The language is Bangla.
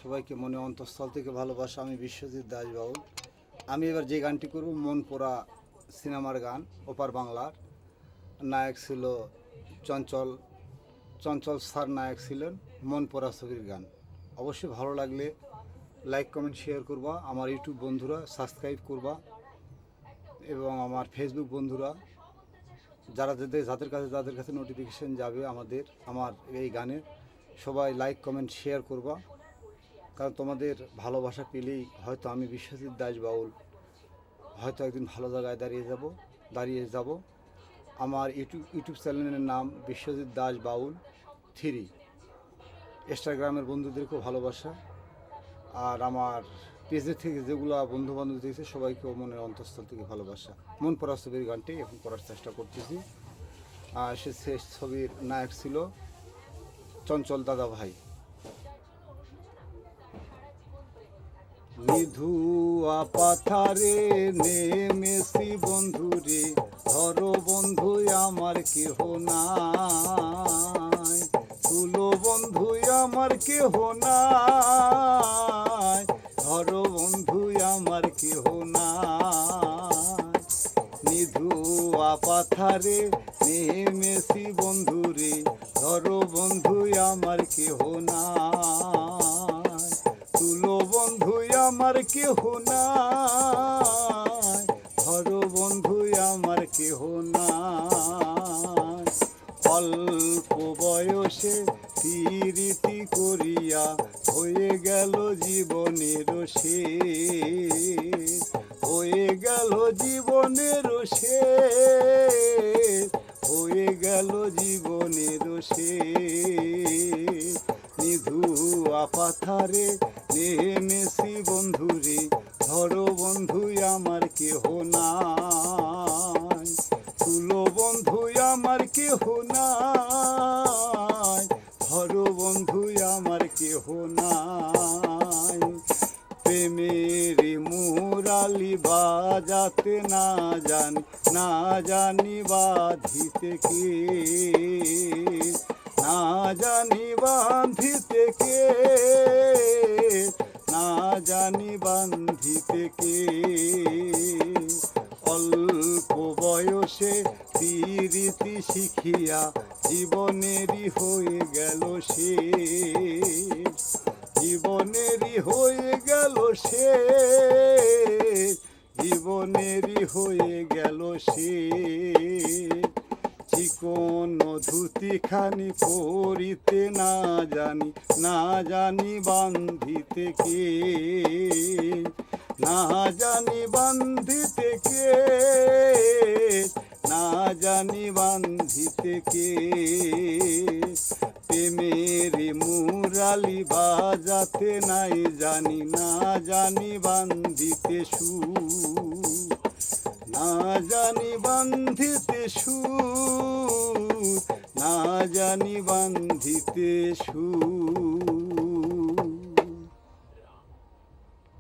সবাইকে মনে অন্তঃস্থল থেকে ভালোবাসা। আমি বিশ্বজিৎ দাস বাউল। আমি এবার যে গানটি করব মন পোড়া সিনেমার গান। ওপার বাংলার নায়ক ছিল চঞ্চল চঞ্চল স্যার নায়ক ছিলেন। মন পোড়া ছবির গান। অবশ্যই ভালো লাগলে লাইক কমেন্ট শেয়ার করবা। আমার ইউটিউব বন্ধুরা সাবস্ক্রাইব করবা এবং আমার ফেসবুক বন্ধুরা যাদের কাছে নোটিফিকেশন যাবে আমার এই গানের সবাই লাইক কমেন্ট শেয়ার করবা। কারণ তোমাদের ভালোবাসা পেলেই হয়তো আমি বিশ্বজিৎ দাস বাউল হয়তো একদিন ভালো জায়গায় দাঁড়িয়ে যাব। আমার ইউটিউব চ্যানেলের নাম বিশ্বজিৎ দাস বাউল 3। ইনস্টাগ্রামের বন্ধুদেরকেও ভালোবাসা। আর আমার পেজের থেকে যেগুলো বন্ধুবান্ধব দিয়েছে সবাইকেও মনের অন্তঃস্থল থেকে ভালোবাসা। মন পোড়া ছবির গানটি এখন করার চেষ্টা করতেছি। সে শেষ ছবির নায়ক ছিল চঞ্চল দাদা ভাই। নিধুয়া পাথারে নেমেছি বন্ধুরে, ধরো বন্ধু আমার কেহ নাই, তুলো বন্ধু আমার কেহ নাই, ধরো বন্ধু আমার কেহ নাই। নিধুয়া পাথারে নেমেছি বন্ধুরে, ধরো বন্ধু আমার কেহ নাই, তুলো বন্ধু আমার কেহ নাই, ধরো বন্ধু আমার কেহ নাই। অল্প বয়সে প্রীতি করিয়া হয়ে গেল জীবনের শেষ, হয়ে গেল জীবনের শেষ, হয়ে গেল জীবনের শেষ। নিধুয়া পাথারে নেমেছি বন্ধুরে, ধরো বন্ধু আমার কেহ নাই, তুলো বন্ধু আমার কেহ নাই, ধরো বন্ধু আমার কেহ নাই। প্রেমের মুরালি বাজাতে না জানি বাঁধিতে কে, না জানি বাঁধিতে কে, না জানি বাঁধিতে কে। অল্প বয়সে প্রীতি শিখিয়া জীবনেরই হয়ে গেল শেষ, জীবনেরই হয়ে গেল শেষ, জীবনেরই হয়ে গেল শেষ। চিকন ধুতিখানি পরিতে না জানি বাঁধিতে কে, না জানি বাঁধিতে কে, না জানি বাঁধিতে কে। প্রেমের মুরালি বাজাতে নাই জানি বাঁধিতে সুর, না জানি বাঁধিতে সুর, না জানি বাঁধিতে সুর।